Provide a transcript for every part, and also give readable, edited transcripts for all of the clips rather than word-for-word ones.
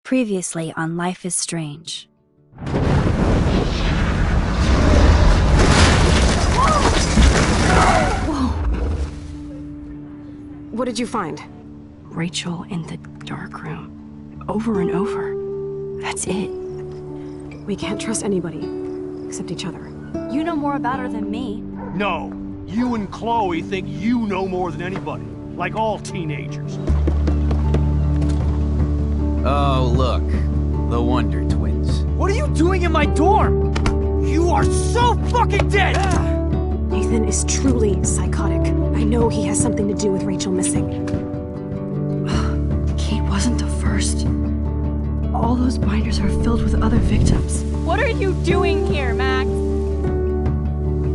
Previously on Life is Strange. Whoa! What did you find? Rachel in the dark room. Over and over. That's it. We can't trust anybody, except each other. You know more about her than me. No. You and Chloe think you know more than anybody. Like all teenagers. Oh, look. The Wonder Twins. What are you doing in my dorm? You are so fucking dead! Nathan is truly psychotic. I know he has something to do with Rachel missing. Kate wasn't the first. All those binders are filled with other victims. What are you doing here, Max?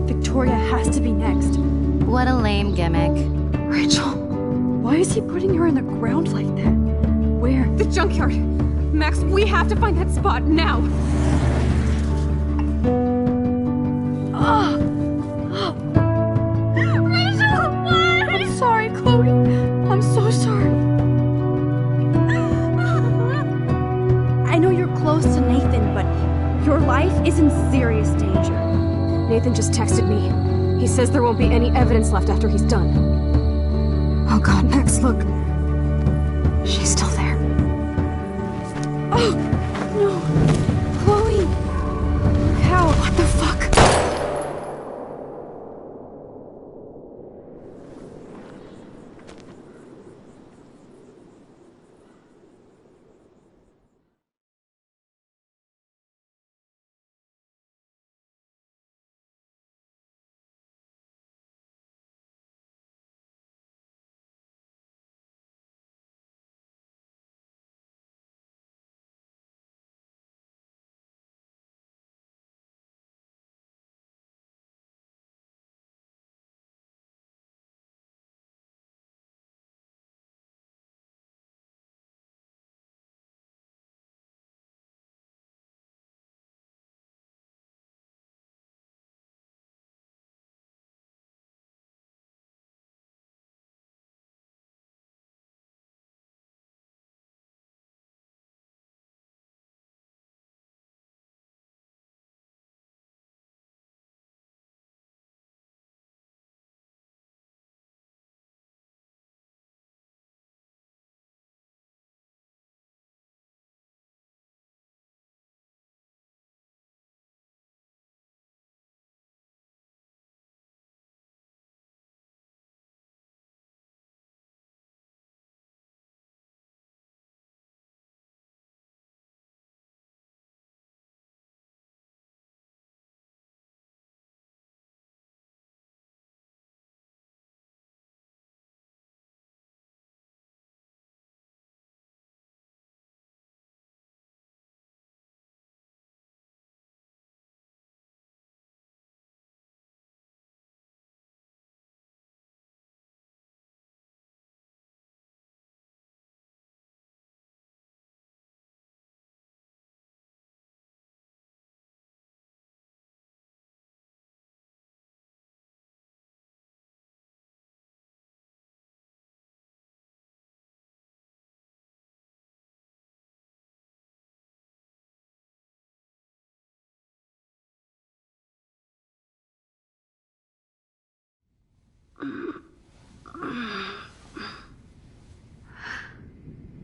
Victoria has to be next. What a lame gimmick. Rachel, why is he putting her in the ground like that? Where? The junkyard! Max, we have to find that spot now! Rachel, why? I'm sorry, Chloe. I'm so sorry. I know you're close to Nathan, but your life is in serious danger. Nathan just texted me. He says there won't be any evidence left after he's done. Oh god, Max, look. She's still there. Oh, no. Chloe. How? What the fuck?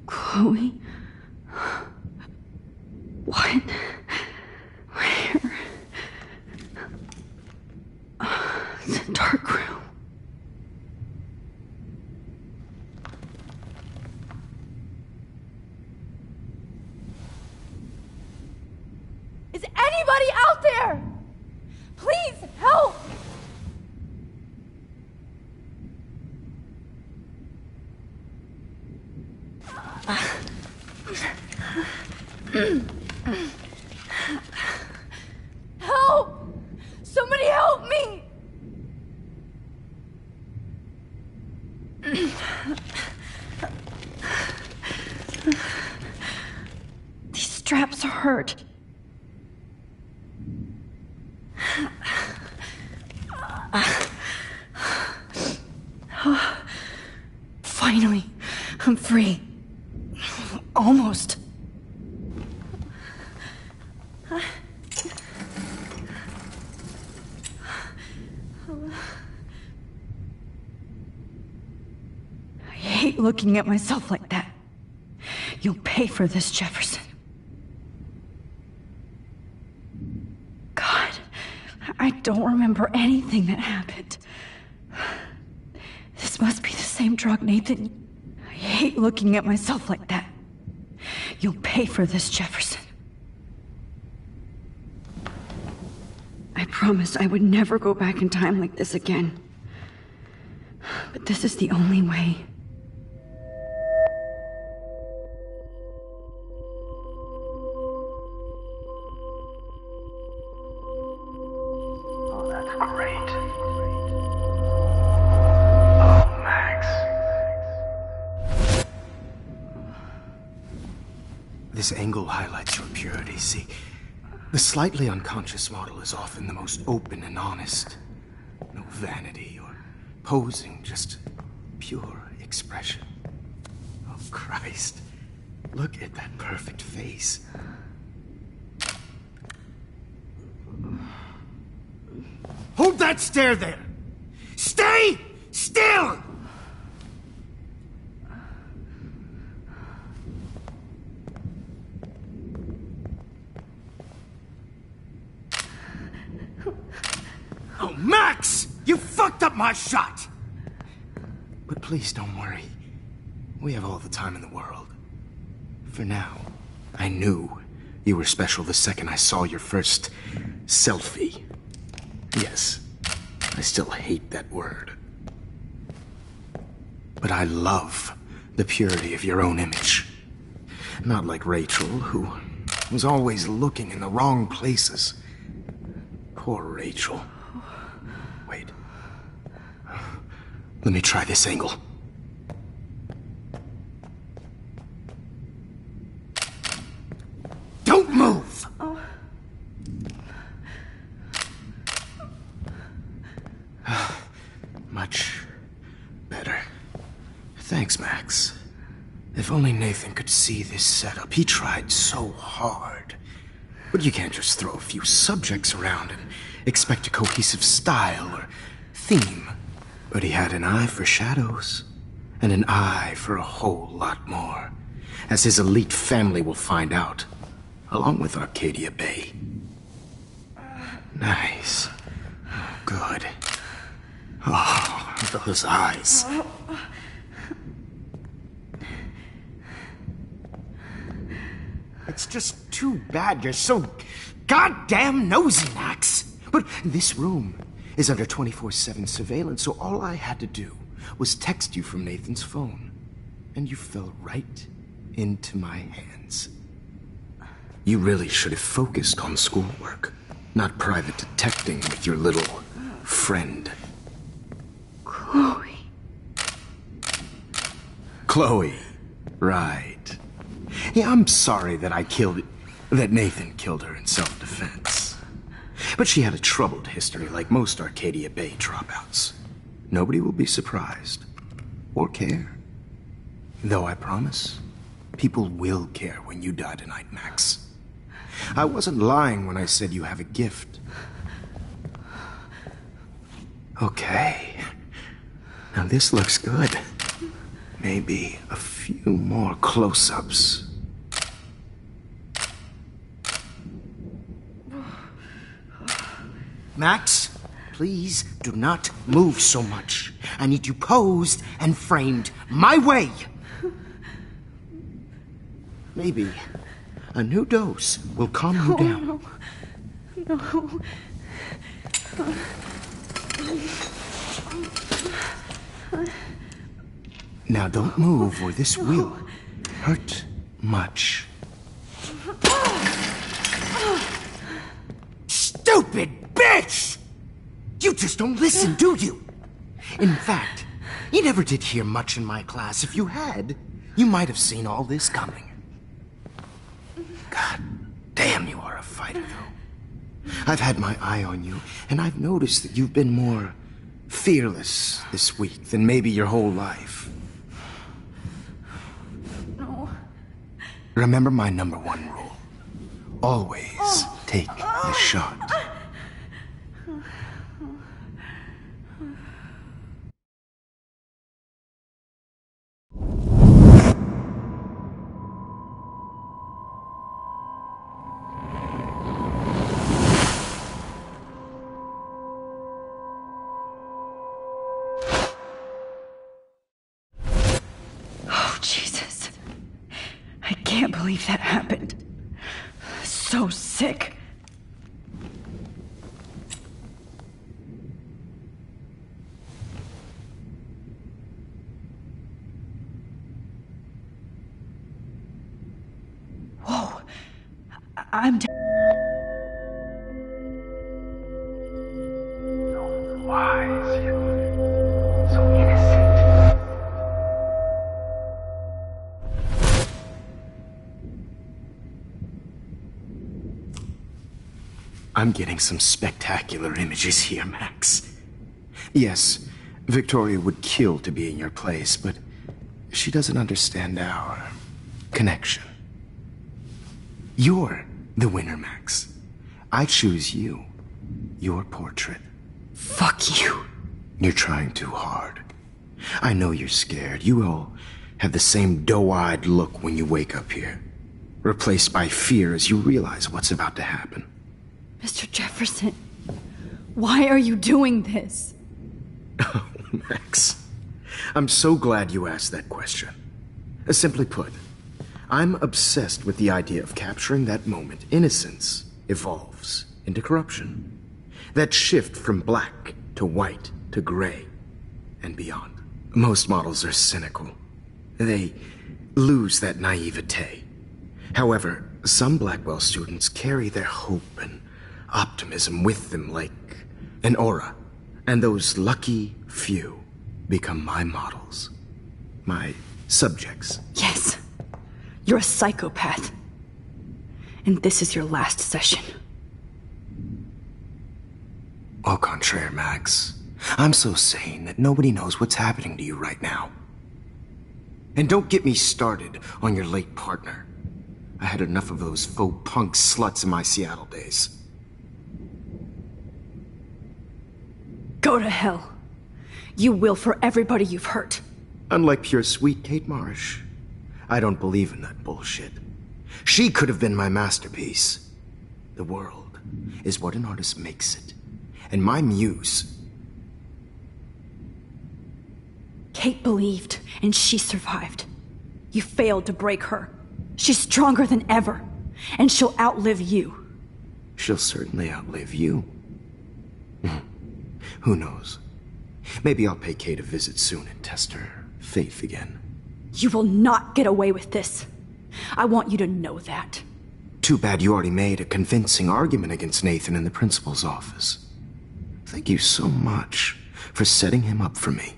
Chloe? What? Where? The dark room. Is anybody out there? Please help! Help! Somebody help me! These straps hurt. Finally, I'm free. Almost. hate looking at myself like that. You'll pay for this, Jefferson. God, I don't remember anything that happened. This must be the same drug, Nathan. I hate looking at myself like that. You'll pay for this, Jefferson. I promised I would never go back in time like this again. But this is the only way. Oh, that's great. Oh, Max. This angle highlights your purity, see? The slightly unconscious model is often the most open and honest. No vanity or posing, just pure expression. Oh, Christ. Look at that perfect face. Hold that stare there! Stay still! Oh, Max! You fucked up my shot! But please don't worry. We have all the time in the world. For now, I knew you were special the second I saw your first selfie. Yes, I still hate that word. But I love the purity of your own image. Not like Rachel, who was always looking in the wrong places. Poor Rachel. Wait. Let me try this angle. Don't move! Much better. Thanks, Max. If only Nathan could see this setup. He tried so hard. But you can't just throw a few subjects around and expect a cohesive style or theme. But he had an eye for shadows, and an eye for a whole lot more, as his elite family will find out, along with Arcadia Bay. Nice. Good. Oh, those eyes. It's just too bad you're so goddamn nosy, Max. But this room is under 24/7 surveillance, so all I had to do was text you from Nathan's phone. And you fell right into my hands. You really should have focused on schoolwork, not private detecting with your little friend. Chloe. Chloe. Right. Yeah, I'm sorry that that Nathan killed her in self-defense. But she had a troubled history like most Arcadia Bay dropouts. Nobody will be surprised. Or care. Though I promise, people will care when you die tonight, Max. I wasn't lying when I said you have a gift. Okay. Now this looks good. Maybe a few more close-ups. Max, please do not move so much. I need you posed and framed my way. Maybe a new dose will calm you down. No. Now don't move or this will hurt much. Stupid bitch! You just don't listen, do you? In fact, you never did hear much in my class. If you had, you might have seen all this coming. God damn, you are a fighter, though. I've had my eye on you, and I've noticed that you've been more fearless this week than maybe your whole life. No. Remember my #1 rule. Always take the shot. believe that happened. So sick. Whoa. I'm So wise, yet so innocent. I'm getting some spectacular images here, Max. Yes, Victoria would kill to be in your place, but she doesn't understand our connection. You're the winner, Max. I choose you. Your portrait. Fuck you. You're trying too hard. I know you're scared. You all have the same doe-eyed look when you wake up here, replaced by fear as you realize what's about to happen. Mr. Jefferson, why are you doing this? Oh, Max. I'm so glad you asked that question. Simply put, I'm obsessed with the idea of capturing that moment innocence evolves into corruption. That shift from black to white to gray and beyond. Most models are cynical. They lose that naivete. However, some Blackwell students carry their hope and optimism with them like an aura. And those lucky few become my models. My subjects. Yes. You're a psychopath. And this is your last session. Au contraire, Max. I'm so sane that nobody knows what's happening to you right now. And don't get me started on your late partner. I had enough of those faux punk sluts in my Seattle days. Go to hell. You will for everybody you've hurt. Unlike pure sweet Kate Marsh, I don't believe in that bullshit. She could have been my masterpiece. The world is what an artist makes it. And my muse... Kate believed, and she survived. You failed to break her. She's stronger than ever, and she'll outlive you. She'll certainly outlive you. Who knows? Maybe I'll pay Kate a visit soon and test her faith again. You will not get away with this. I want you to know that. Too bad you already made a convincing argument against Nathan in the principal's office. Thank you so much for setting him up for me.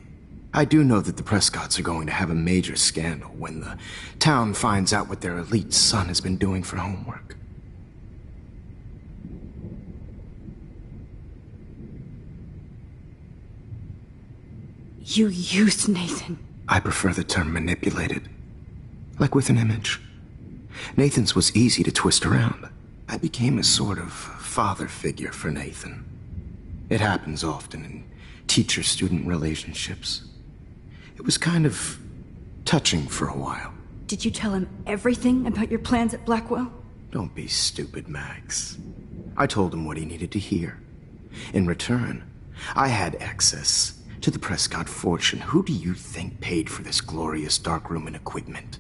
I do know that the Prescotts are going to have a major scandal when the town finds out what their elite son has been doing for homework. You used Nathan. I prefer the term manipulated. Like with an image. Nathan's was easy to twist around. I became a sort of father figure for Nathan. It happens often in teacher-student relationships. It was kind of touching for a while. Did you tell him everything about your plans at Blackwell? Don't be stupid, Max. I told him what he needed to hear. In return, I had access to the Prescott fortune. Who do you think paid for this glorious darkroom and equipment?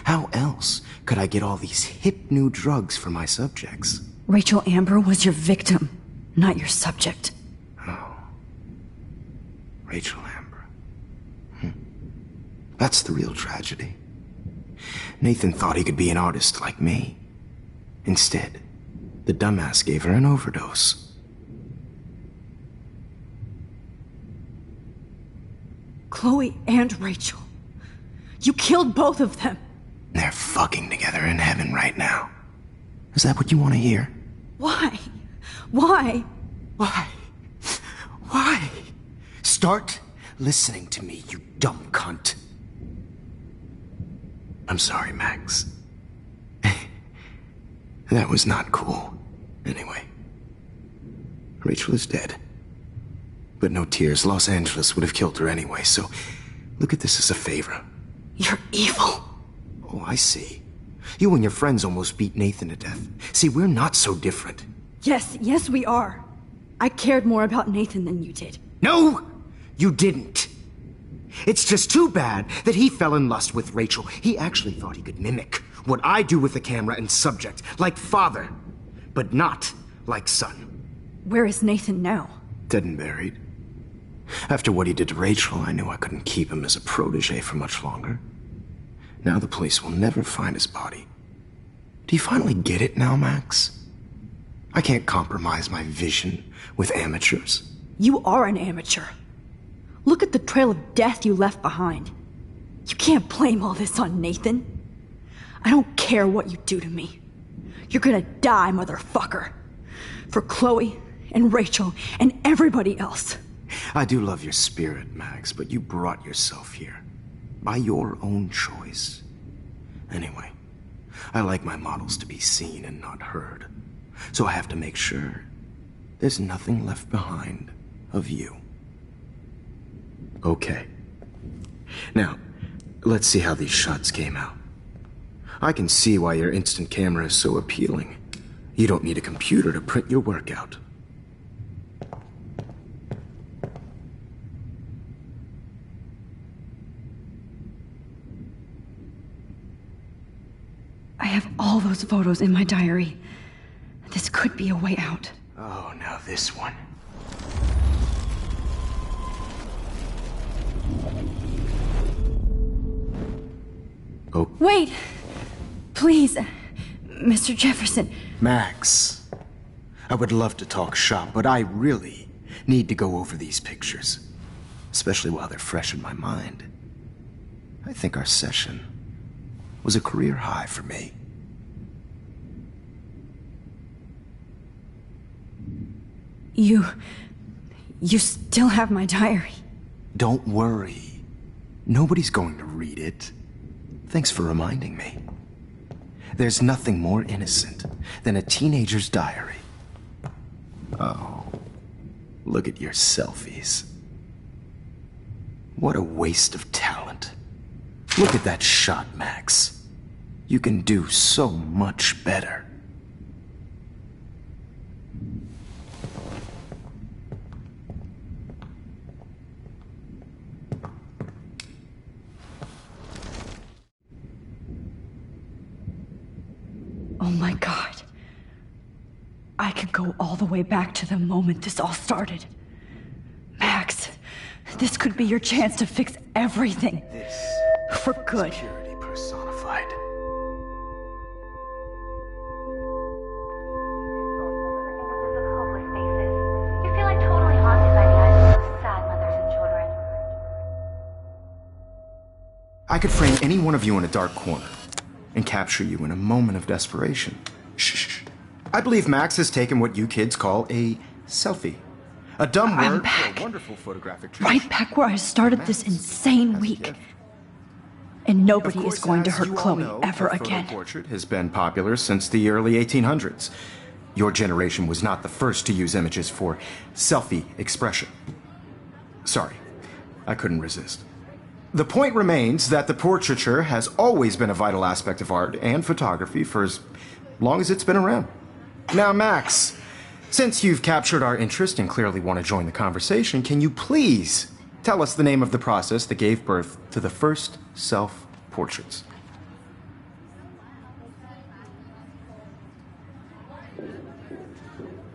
How else could I get all these hip new drugs for my subjects? Rachel Amber was your victim, not your subject. Oh. Rachel Amber. That's the real tragedy. Nathan thought he could be an artist like me. Instead, the dumbass gave her an overdose. Chloe and Rachel. You killed both of them. They're fucking together in heaven right now. Is that what you want to hear? Why? Why? Why? Why? Start listening to me, you dumb cunt. I'm sorry, Max. That was not cool. Anyway, Rachel is dead. But no tears. Los Angeles would have killed her anyway, so look at this as a favor. You're evil. Oh, I see. You and your friends almost beat Nathan to death. See, we're not so different. Yes, we are. I cared more about Nathan than you did. No, you didn't. It's just too bad that he fell in lust with Rachel. He actually thought he could mimic What I do with the camera and subject, like father, but not like son. Where is Nathan now? Dead and buried. After what he did to Rachel, I knew I couldn't keep him as a protege for much longer. Now the police will never find his body. Do you finally get it now, Max? I can't compromise my vision with amateurs. You are an amateur. Look at the trail of death you left behind. You can't blame all this on Nathan. I don't care what you do to me. You're gonna die, motherfucker. For Chloe and Rachel and everybody else. I do love your spirit, Max, but you brought yourself here. By your own choice. Anyway, I like my models to be seen and not heard. So I have to make sure there's nothing left behind of you. Okay. Now, let's see how these shots came out. I can see why your instant camera is so appealing. You don't need a computer to print your work out. I have all those photos in my diary. This could be a way out. Oh, now this one. Oh. Wait! Please, Mr. Jefferson. Max, I would love to talk shop, but I really need to go over these pictures. Especially while they're fresh in my mind. I think our session was a career high for me. You still have my diary. Don't worry. Nobody's going to read it. Thanks for reminding me. There's nothing more innocent than a teenager's diary. Oh, look at your selfies. What a waste of talent. Look at that shot, Max. You can do so much better. Oh my God. I could go all the way back to the moment this all started. Max, this could be your chance to fix everything. For good. Purity personified. Hopeless faces. You feel like totally haunted by the eyes of those sad mothers and children. I could frame any one of you in a dark corner and capture you in a moment of desperation. Shh. I believe Max has taken what you kids call a selfie. A dumb I'm word back. for a wonderful photographic trick. Right back where I started this insane week. And nobody is going to hurt Chloe ever again. Portrait has been popular since the early 1800s. Your generation was not the first to use images for selfie expression. Sorry, I couldn't resist. The point remains that the portraiture has always been a vital aspect of art and photography for as long as it's been around. Now, Max, since you've captured our interest and clearly want to join the conversation, can you please tell us the name of the process that gave birth to the first self-portraits?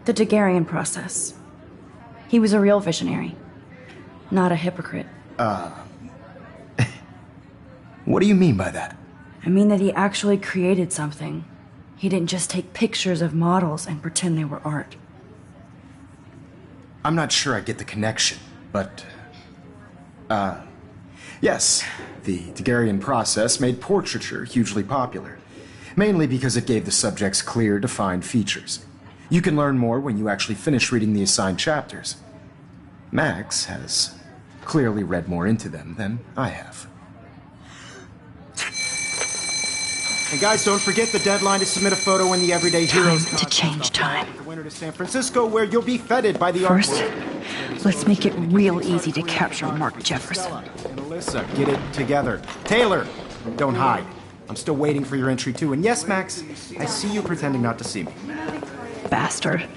The Daguerrean process. He was a real visionary, not a hypocrite. What do you mean by that? I mean that he actually created something. He didn't just take pictures of models and pretend they were art. I'm not sure I get the connection, but... yes, the Daguerrean process made portraiture hugely popular, mainly because it gave the subjects clear, defined features. You can learn more when you actually finish reading the assigned chapters. Max has clearly read more into them than I have. And guys, don't forget the deadline to submit a photo in the Everyday Heroes Time to change time. The winner to San Francisco, where you'll be feted by the First, artwork. let's make it real easy to capture Mark Jefferson. And Alyssa, get it together. Taylor, don't hide. I'm still waiting for your entry too. And yes, Max, I see you pretending not to see me. Bastard.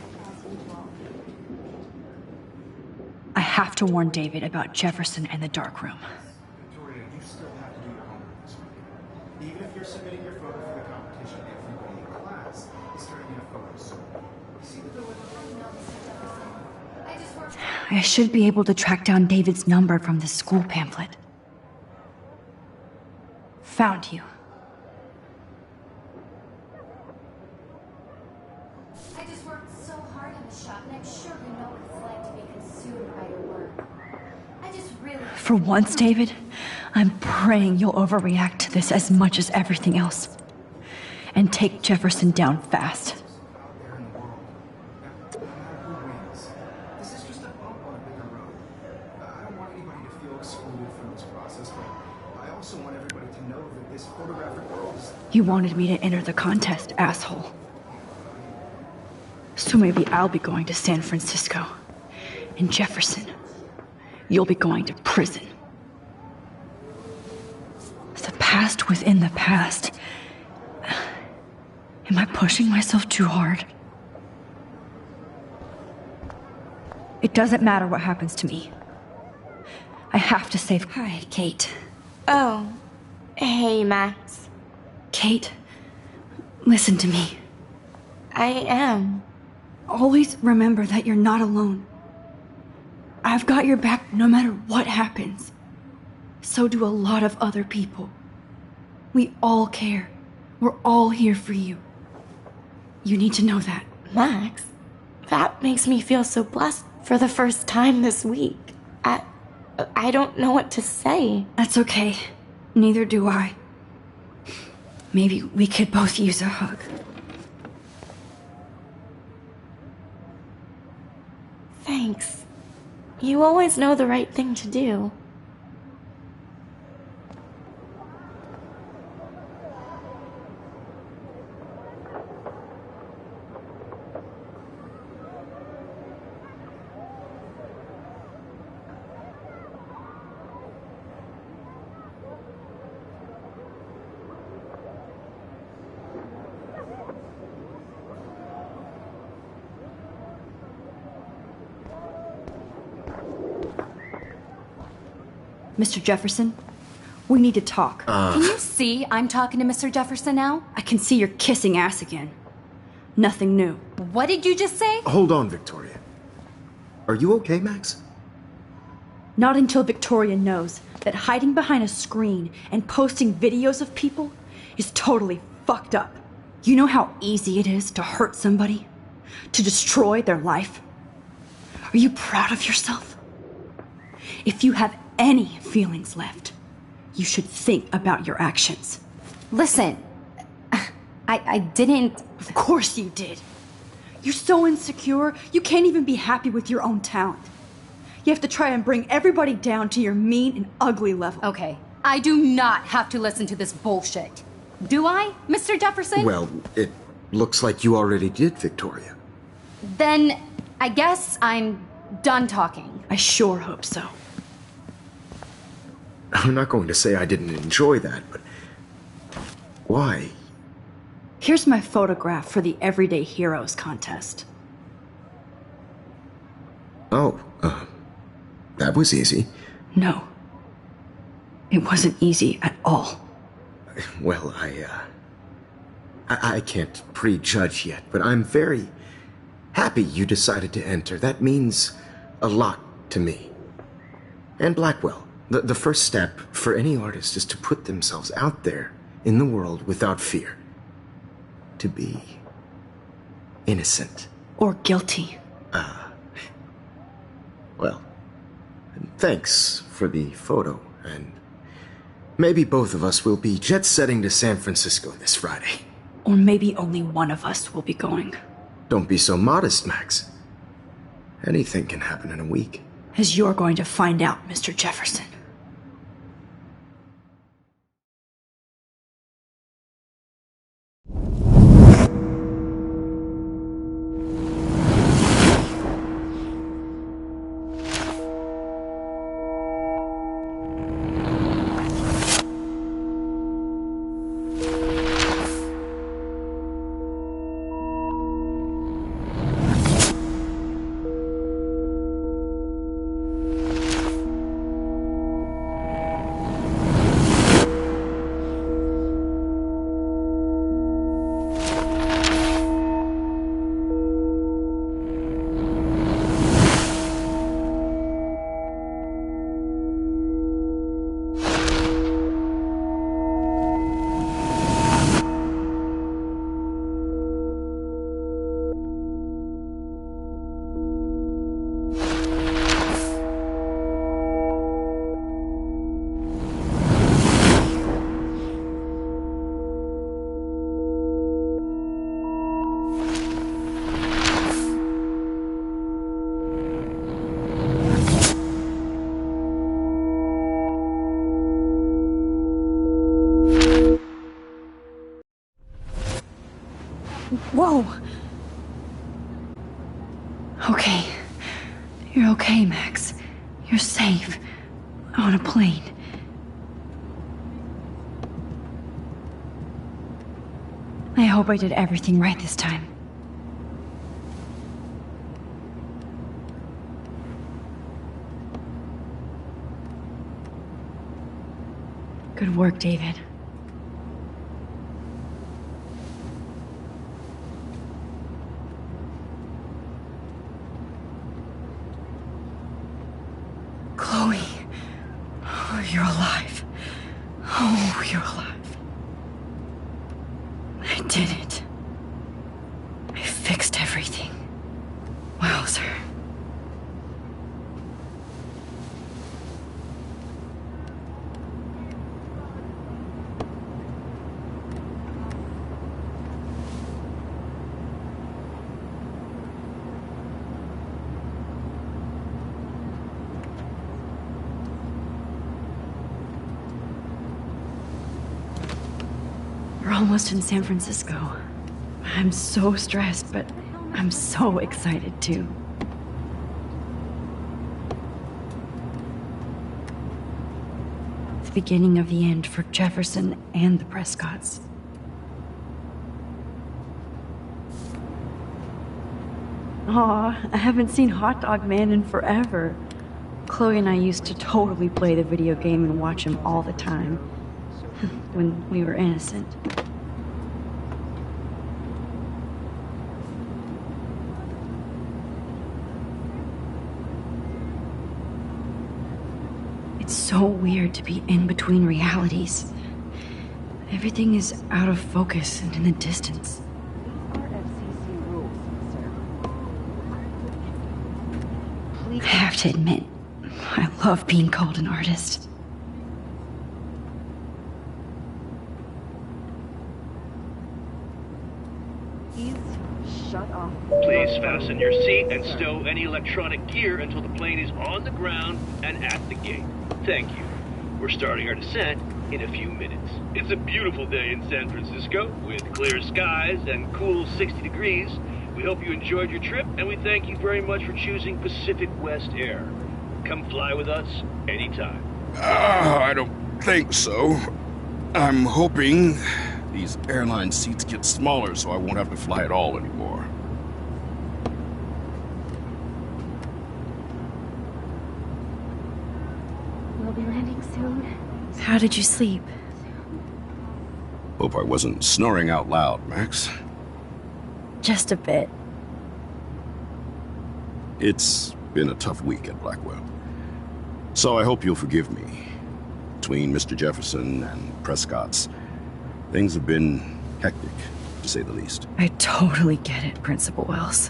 I have to warn David about Jefferson and the dark room. Victoria, you still have to do your homework this week. Even if you're submitting your photo for the I should be able to track down David's number from the school pamphlet. Found you. I just worked so hard in the shop, and I'm sure you know what it's like to be consumed by your work. I just really... For once, David, I'm praying you'll overreact to this as much as everything else. And take Jefferson down fast. This is just a bump on a bigger road. I don't want anybody to feel excluded from this process, but I also want everybody to know that this photographic world is... You wanted me to enter the contest, asshole. So maybe I'll be going to San Francisco. And Jefferson, you'll be going to prison. The past within the past. Am I pushing myself too hard? It doesn't matter what happens to me. I have to save... Hi, Kate. Oh. Hey, Max. Kate, listen to me. I am. Always remember that you're not alone. I've got your back no matter what happens. So do a lot of other people. We all care. We're all here for you. You need to know that. Max, that makes me feel so blessed for the first time this week. I don't know what to say. That's okay. Neither do I. Maybe we could both use a hug. Thanks. You always know the right thing to do. Mr. Jefferson, we need to talk. Can you see I'm talking to Mr. Jefferson now? I can see you're kissing ass again. Nothing new. What did you just say? Hold on, Victoria. Are you okay, Max? Not until Victoria knows that hiding behind a screen and posting videos of people is totally fucked up. You know how easy it is to hurt somebody? To destroy their life? Are you proud of yourself? If you have any feelings left, you should think about your actions. Listen, I didn't... Of course you did. You're so insecure, you can't even be happy with your own talent. You have to try and bring everybody down to your mean and ugly level. Okay, I do not have to listen to this bullshit. Do I, Mr. Jefferson? Well, it looks like you already did, Victoria. Then I guess I'm done talking. I sure hope so. I'm not going to say I didn't enjoy that, but... why? Here's my photograph for the Everyday Heroes contest. Oh, that was easy. No. It wasn't easy at all. Well, I can't prejudge yet, but I'm very happy you decided to enter. That means a lot to me. And Blackwell. The first step for any artist is to put themselves out there in the world without fear. To be innocent. Or guilty. Well, thanks for the photo, and maybe both of us will be jet-setting to San Francisco this Friday. Or maybe only one of us will be going. Don't be so modest, Max. Anything can happen in a week. As you're going to find out, Mr. Jefferson. Whoa! Okay. You're okay, Max. You're safe. On a plane. I hope I did everything right this time. Good work, David. Chloe. Oh, you're alive. Oh, you're alive. I did it. I fixed everything. Wowzer. We're almost in San Francisco. I'm so stressed, but I'm so excited too. The beginning of the end for Jefferson and the Prescotts. Aw, I haven't seen Hot Dog Man in forever. Chloe and I used to totally play the video game and watch him all the time. When we were innocent. It's so weird to be in between realities. Everything is out of focus and in the distance. I have to admit, I love being called an artist. Please fasten your seat and stow any electronic gear until the plane is on the ground and at the gate. Thank you. We're starting our descent in a few minutes. It's a beautiful day in San Francisco with clear skies and cool 60 degrees. We hope you enjoyed your trip, and we thank you very much for choosing Pacific West Air. Come fly with us anytime. I don't think so. I'm hoping these airline seats get smaller so I won't have to fly at all anymore. We'll be landing soon. How did you sleep? Hope I wasn't snoring out loud, Max. Just a bit. It's been a tough week at Blackwell. So I hope you'll forgive me. Between Mr. Jefferson and Prescott's, things have been hectic, to say the least. I totally get it, Principal Wells.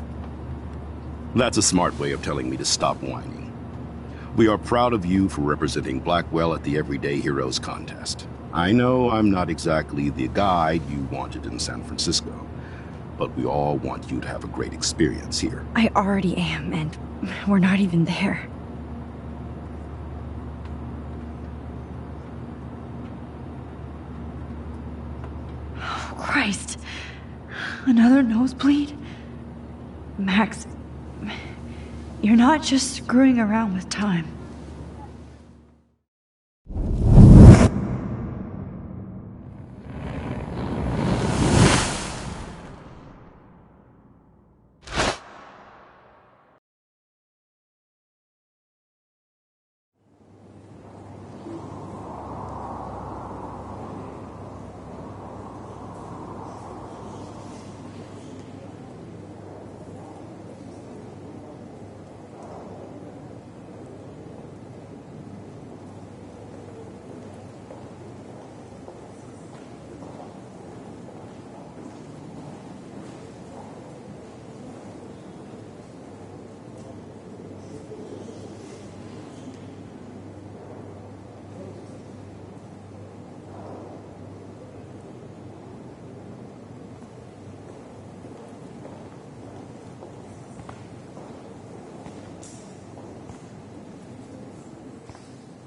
That's a smart way of telling me to stop whining. We are proud of you for representing Blackwell at the Everyday Heroes contest. I know I'm not exactly the guide you wanted in San Francisco, but we all want you to have a great experience here. I already am, and we're not even there. Oh, Christ. Another nosebleed? Max, you're not just screwing around with time.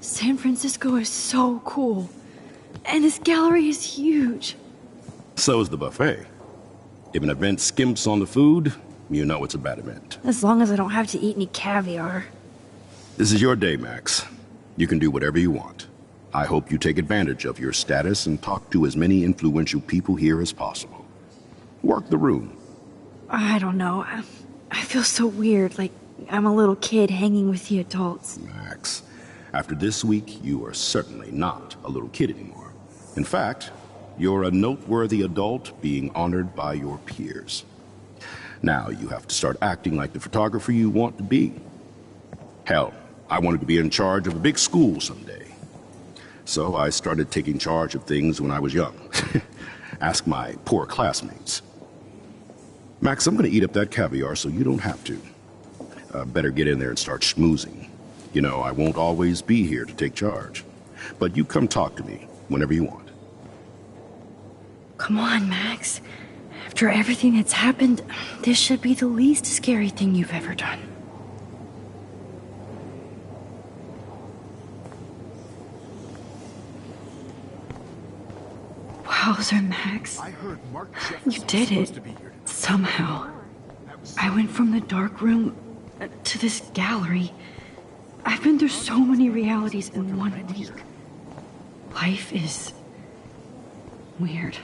San Francisco is so cool. And this gallery is huge. So is the buffet. If an event skimps on the food, you know it's a bad event. As long as I don't have to eat any caviar. This is your day, Max. You can do whatever you want. I hope you take advantage of your status and talk to as many influential people here as possible. Work the room. I don't know. I feel so weird, like I'm a little kid hanging with the adults. Max, after this week, you are certainly not a little kid anymore. In fact, you're a noteworthy adult being honored by your peers. Now you have to start acting like the photographer you want to be. Hell, I wanted to be in charge of a big school someday. So I started taking charge of things when I was young. Ask my poor classmates. Max, I'm gonna eat up that caviar so you don't have to. Better get in there and start schmoozing. You know, I won't always be here to take charge. But you come talk to me whenever you want. Come on, Max. After everything that's happened, this should be the least scary thing you've ever done. Wowzer, Max. You did it. Somehow. I went from the dark room to this gallery. I've been through so many realities in 1 week. Life is weird.